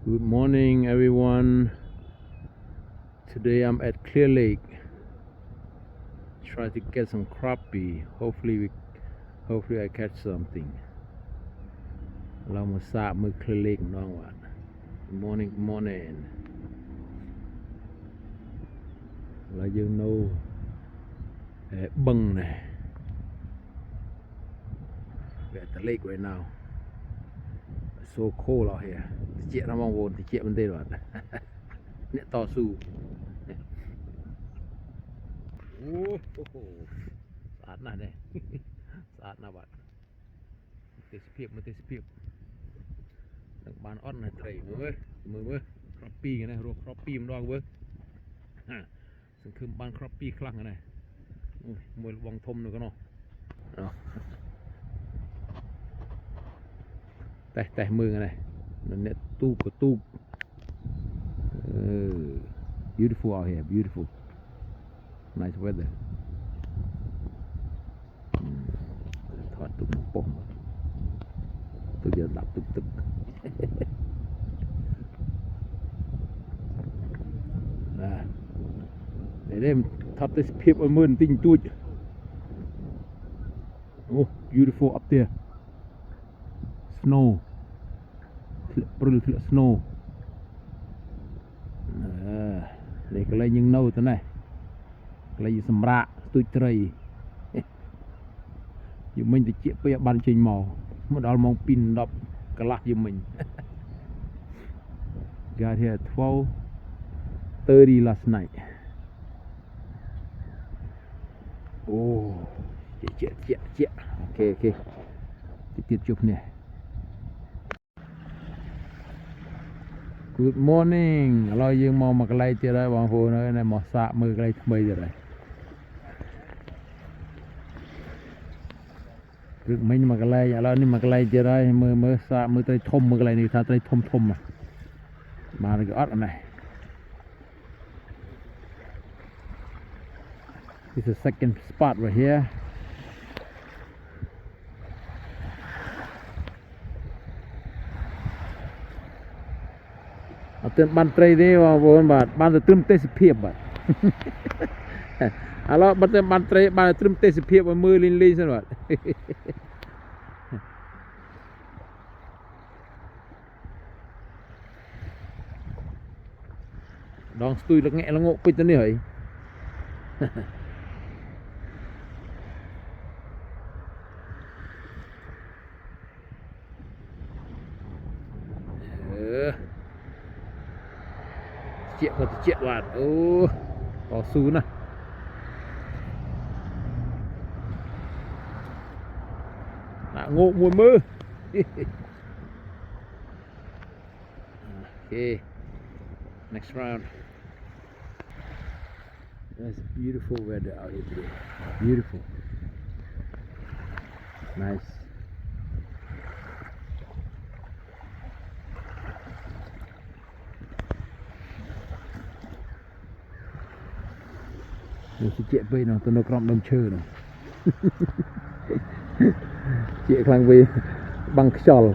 Good morning, everyone. Today I'm at Clear Lake. Try to get some crappie. Hopefully I catch something. เรามาสาบมือ Clear Lake น้องว่า Good morning, good morning. เรายังโน้บังนะ We're at the lake right now. It's so cold out here. ติเจี๊ยน้ำมองวนติเจี๊ยมันได้หรอ เนี่ยต่อสู้โอ้โหสะอาดนะเนี่ยสะอาดนะบัดมันเตะเพียบดังบานอ้อนนะไตรมือครอปปี้กันนะรวมครอปปี้มันรองเว้ยสังคืมบานครอปปี้คลั่งกันนะมวยวังทมหนึ่งกันเนาะแต่มือกันนะนั่นเนี่ยตูบกับตูบbeautiful out here, beautiful. Nice weather. ถอดตุกปงตุกจะดับตุกเดี๋ยวทับได้เพียบมือติ้งตุ้ย Oh, beautiful up there. Snow. ปรื้อ snow. เลยก็เลยยังโน่ตัวนี้ก็เลยสำระตุยเตยอยู่mìnhจะเจี๊ยบไปบันเชิงหมอเมื่อเรามองปินดับกระลักอยู่mình got here at 12:30 last night โอ้เจี๊ยโอเคติดจุบเนี่ย Good morning เรายังมองมาไกลเจอได้บางคนนะในหมอสะมือไกลทำไมเจอได้คือไม่มาไกลเรานี่มาไกลเจอได้มือสะมือไตรทมมือไกลนี่ถ้าไตรทมอ่ะมาเลยก็อัดอันไหน This is the second spot right hereเตือนบันเตรนี่ว่าโวนบาดบันจะตรึมเตสเพียบบาดแล้วบันเตือนบันเตรบันตรึมเตสเพียบว่ามือลินสิบาดดองสตุยแล้วแงะแล้วงกไปตัวนี้เหรอเจี๊ยบก็เจี๊ยบว่าโอ้ต่อสู้นะน่ะงกมวยมือโอเค next round that's beautiful weather out here today beautiful nice chị chạy về nó tôi nó còn đông chơi nó chị khang về bằng sòl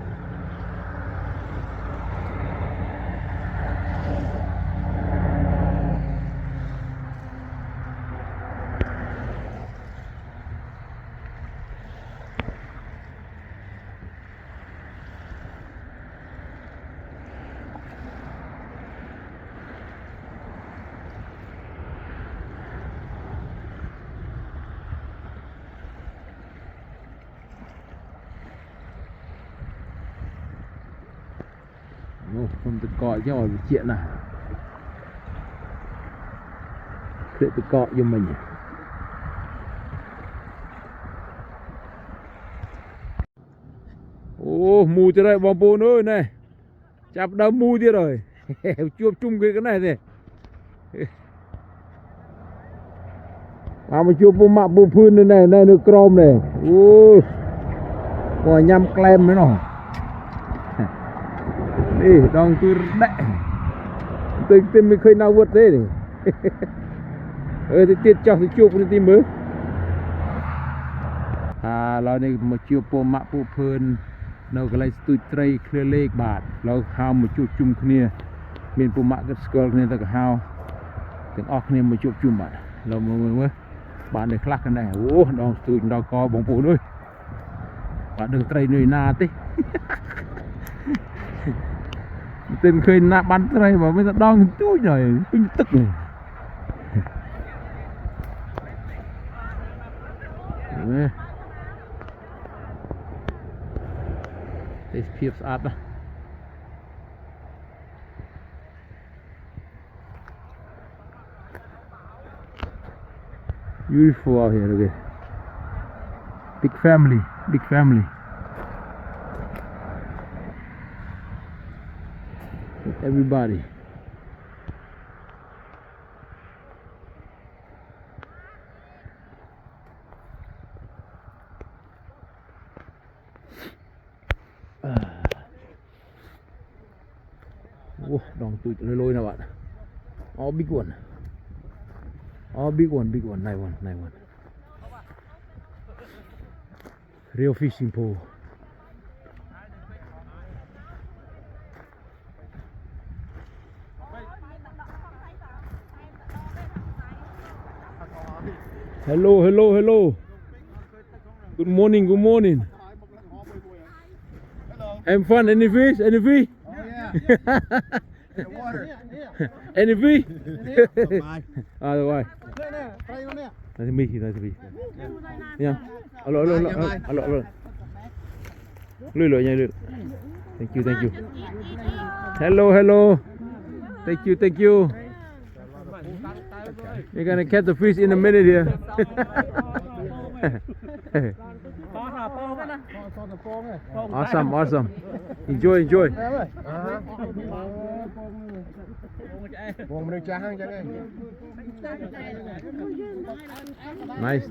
không tự cọ cho mọi chuyện này tự cọ cho mình ô mù cho đây bom bồn ơi này chạp đau mù đi rồi chuột chung cái này thì mà chuột bom mạ bom phun này nước crom này ô còn nhâm clem nữa nè đi đong tôi đẻ tôi mình khơi nào vượt thế này thì tiết cho thì chụp đi tìm mới เรานี่มาเชียวโปมะปูเพลิน នៅកន្លែងស្ទូចត្រីឃ្លឿលេខបាទเราហៅមកជួបជុំគ្នាមានពុម៉ាក់គិតស្គាល់គ្នាទៅក៏ហៅទាំងអស់គ្នាមកជួបជុំបាទเราមើលបាទនៅខ្លះกันដែរអូដងស្ទូចដងកបងប្អូនអើយបាទដឹងត្រីនៅណាទេទិនឃើញណាបានត្រីបើមិនដងទូចហើយពេញទឹកនេះទេសភាពស្អាតណាស់ beautiful out here okay big family with everybody wow dong tụi lôi nào bạn all big one nice one real fishing pole hello good morning have fun any fish Oh, yeah. Water. any fish Bye. why nice to meet you yeah alo lưỡi nha lưỡi thank you hello thank you you're gonna catch the fish in a minute here awesome enjoy nice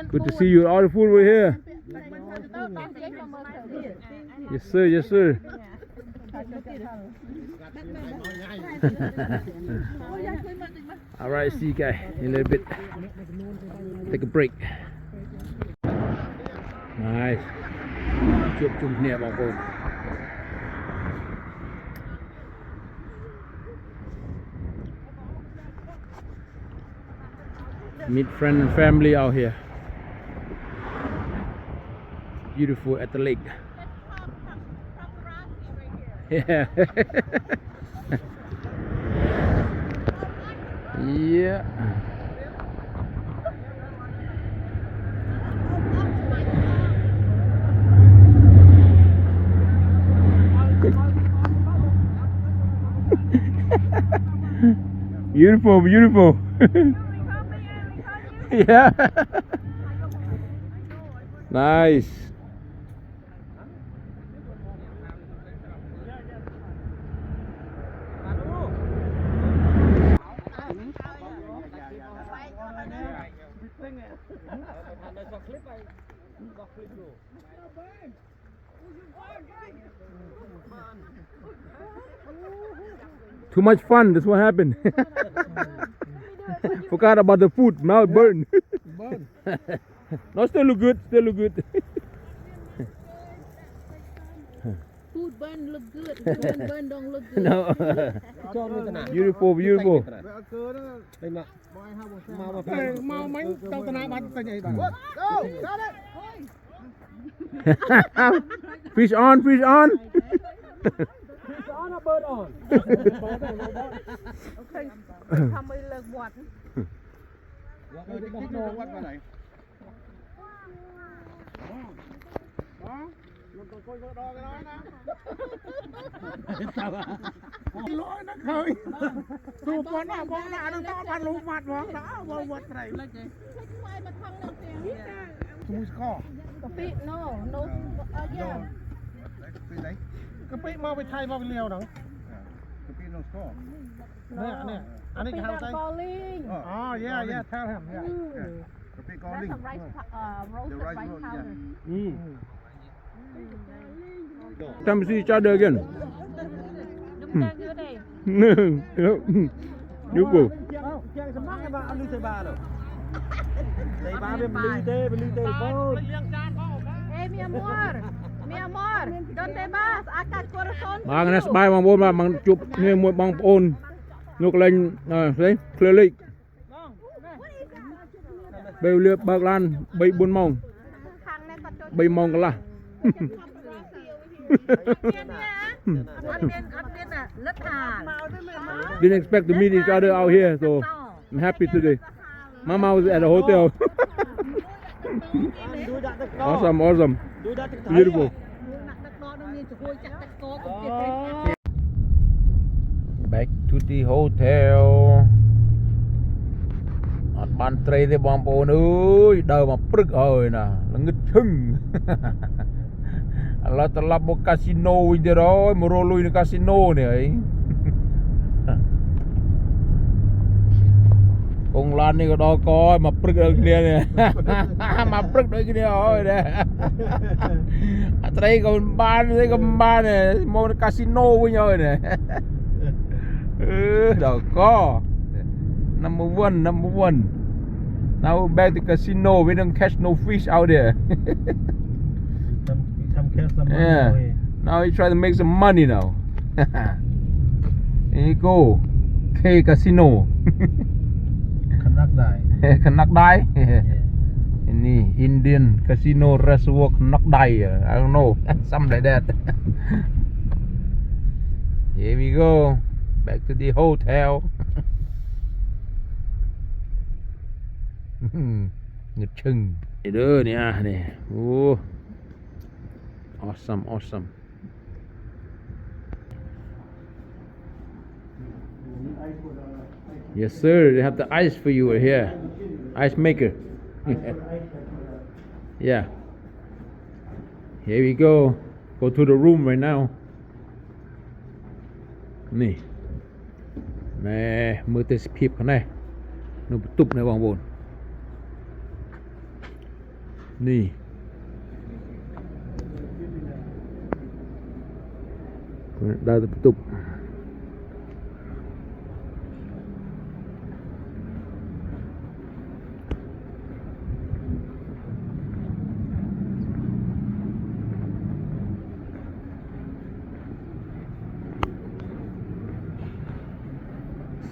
good to see you all the food were here yes sir all right see you guys in a little bit take a break nice chụp chung nèបងប្អូន meet friends and family out here beautiful at the lake yeah yeah beautiful yeah nice too much fun that's what happened forgot about the food now it burn no still look good Food burn look good, burn don't look good. no beautiful fish on Bird on. Okay, không đi lợn bọt. Lỗi nó khơi. Tụi con nó nó to ban lũ mặt món đó, vô vật này. Tụi kho. Cà phê no, yeah. Cái pí mauไปไทยมาไปเลียวหนังเนี่ยอันนี้เขาใช้ Calling. อ๋อ yeah tell him yeah That's some rice, roasted rice powder. time to see each other again Đúng đang ở đây. beautiful Chàng sắm mắc cái bà anh đi chơi bà rồi đây ba bên ly tê bố Hey, mi amor, don't te vas, acá corazón. มากันนะสบายบางโบนมาบางจุบเนี่ยมวยบางโอนนกเล่นเลยเคลียร์ลิกเบลเลือบเบิกลานใบบุญมอง Khang này còn cho ใบมองกันละ admin à, lất hàn. Didn't expect to meet each other out here, so I'm happy today. Mama was at the hotel. Awesome. Beautiful. Back to the hotel. អត់បានត្រីទេបងប្អូនអើយដើរមកព្រឹកហើយណាល្ងឹតឈឹង ឥឡូវត្រឡប់មកកាស៊ីណូវិញទៀតហើយមករកលុយនៅកាស៊ីណូនេះហី កងឡាននេះក៏ដល់កហើយមកព្រឹកដូចគ្នានេះ មកព្រឹកដូចគ្នាហើយណា អត្រីក៏មិនបានទេក៏មិនបានទេមកកាស៊ីណូវិញហើយណា ដល់ក number one now back to casino we don't catch no fish out there yeah now we try to make some money now here you go K casino ขนักได้ ini Indian casino reservoir ขนักได้ I don't know something like that here we go back to the hotel เงึดชึ่งเด้อเนี่ยนี่โอ้ awesome yes sir they have the ice for you here ice maker yeah here we go to the room right now นี่แม่มือเตสพีบกันได้นูตุบในวางบนนี่ได้ตุบ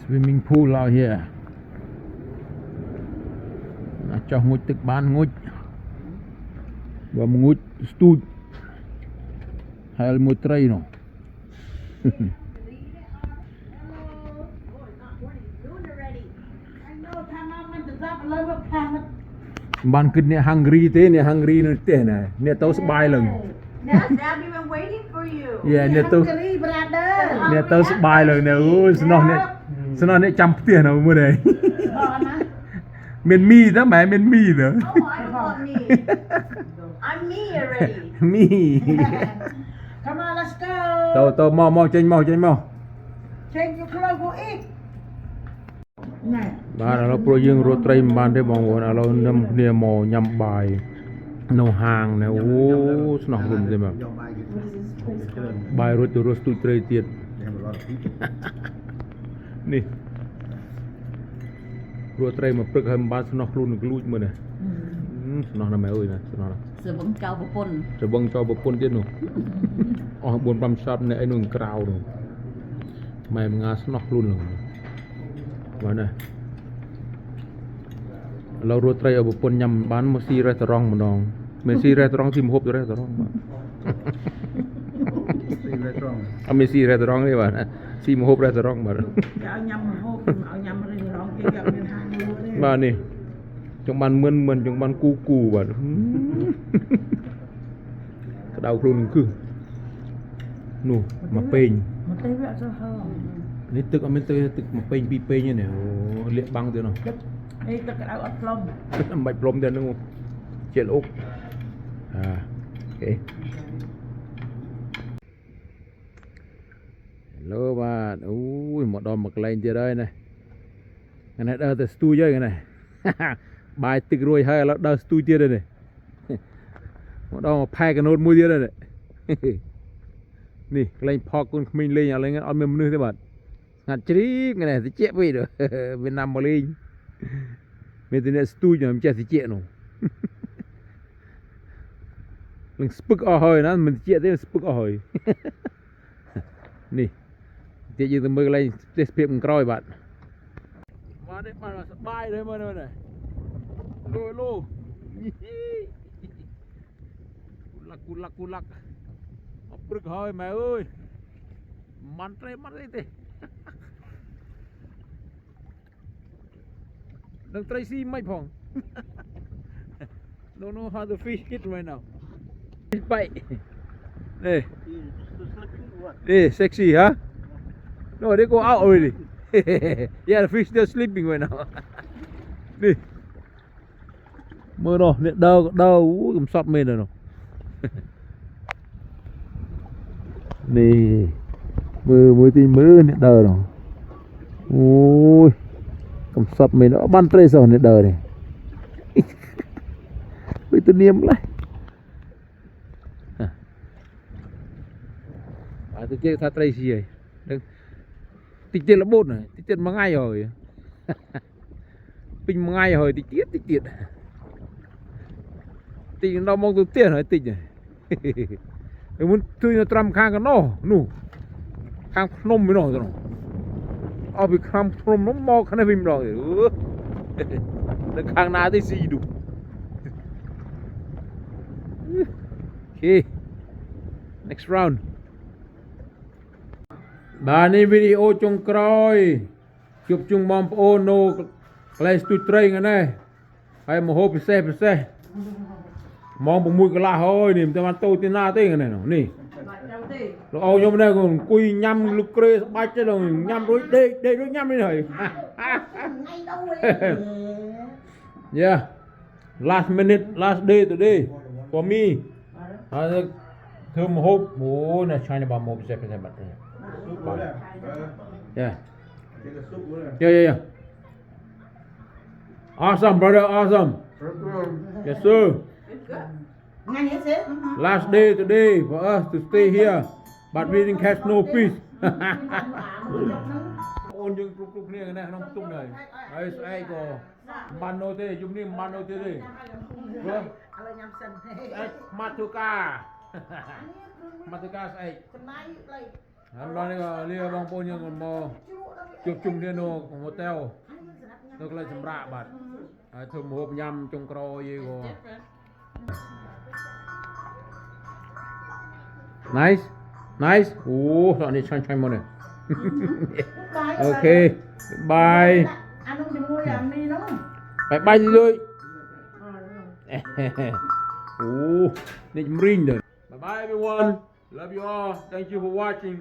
swimming pool out here ចោះងុចទឹកបានងុចបើងុចស្ទូចហើយមួយត្រីនោះ បានគិតអ្នក hungry ទេអ្នក hungry នៅផ្ទះណាអ្នកទៅស្បាយឡើង Now, Dad, we've been waiting for you. អ្នកទៅអ្នកទៅស្បាយឡើងនៅអូយស្នោះអ្នកចាំផ្ទះនៅមើលនេះ មានមីតើម៉ែមានមីតើ Oh, I don't want me. I'm me already. មី Come on, let's go. ទៅមកចេញមក Change your clothes for it. បាទឥឡូវព្រោះយើងរត់ត្រីមិនបានទេបងប្អូនឥឡូវនឹមគ្នាមកញ៉ាំបាយនៅហាងណែអូស្នោះរុំទេមកបាយរត់ទៅរស់ស្ទូចត្រីទៀតនេះរត់ត្រីមកព្រឹកហើយមិនបានស្នោះខ្លួននឹងលួចមើលណាស្នោះណាម៉ែអើយណាស្នោះ Sự vững cao của quân. ទៅបងចោលប្រពន្ធទៀតនោះអស់ 4-5 shot នៅឯនោះក្រៅនោះម៉ែមងាស្នោះខ្លួននោះបាទណាឥឡូវរត់ត្រីឲ្យប្រពន្ធញ៉ាំបានមកស៊ីរ៉េស្តូរ៉ង់ម្ដងមានស៊ីរ៉េស្តូរ៉ង់ស៊ីម្ហូបទៅរ៉េស្តូរ៉ង់បាទអត់មានស៊ីរ៉េស្តូរ៉ង់ទេបាទស៊ីម្ហូបរ៉េស្តូរ៉ង់បាទ Cho nhâm mà hộp, áo nhâm rồi rong kia gặp bên hàng nữa đi. បាទនេះចង់បានមិនចង់បានគូបាទក្តៅខ្លួននឹងគឺនោះមកពេញ Mà tay vẹo cho hờ. នេះទឹកអត់មានទឹកមកពេញពីរពេញទេអូលាកបាំងទៀតនោះ Đây tất cả áo ớt lông. មិនបាច់ព្រមទៀតហ្នឹងជាតិអុកអូខេឡូបាទអូយមកដល់មកកន្លែងទៀតហើយណាថ្ងៃនេះដើរទៅស្ទូចហើយថ្ងៃនេះ បាយទឹករួយហើយឥឡូវដើរស្ទូចទៀតហើយនេះមកដល់មកផែកណូតមួយទៀតហើយនេះ នេះកន្លែងផកកូនក្មេងលេងឥឡូវអត់មានមនុស្សទេបាទស្ងាត់ជ្រីកថ្ងៃនេះតិចពេកទៅ វៀតណាមមកលេង Mình thì stui nhờ mình chạy thì chạy nó mình spuk ở hơi nó mình chạy thế spuk ở hơi nè chạy như từ mưa lên để xếp mình coi bạn mà đấy mà bay đấy mà này lô lô cú lắc bực hơi mẹ ơi mắn đấy thế đừng Tracy mấy phòng don't know how to fish it right now fish bite đây đây sexy huh no they go out already yeah the fish still sleeping right now đi mơ nó nè đâu cầm sọt mê rồi nó nè mơ tin mơ nè đờ nó ôi cầm sọt mê nó ban tre rồi nè đờ này với tôi niêm lại tôi chơi tha tre gì vậy đừng tịch tiền là bột này tịch tiền mà ngay rồi pin mà ngay rồi tịch tiết tịch nó mong tôi tiền rồi tịch này muốn tôi nó trăm khang cái nó nụ khang nôm với nó rồi ở bị khang nôm nó mò khang này phim rồi nó khang nào thì gì đủ okay next round bà này video trong coi chụp chung mong ôn nô lấy tụi train cái này hay một hộp xe mong một mũi cái lá thôi niệm cho bạn tôi tin na thế cái này nó nè rồi ô nhóm này còn cùi nhâm lục kê bay trên rồi nhâm đối đây đối nhâm đi rồi yeah last minute last day today for me thơm hộp bố này China bảo một xe bật yeah awesome brother awesome yes sir last day today for us to stay here but we didn't catch no fish ôn dương cục này cái này không tung này ai có mano thế chúng ni mano thế đi vâng matuka ai anh nói là lia bang po nhưng còn mò chụp chung đi nó hotel tôi lại chấm rạ bạt thơm hộp nhâm trong cro gì go nice dọn đi chăn món này okay bye bye gì rồi bye bye everyone love you all thank you for watching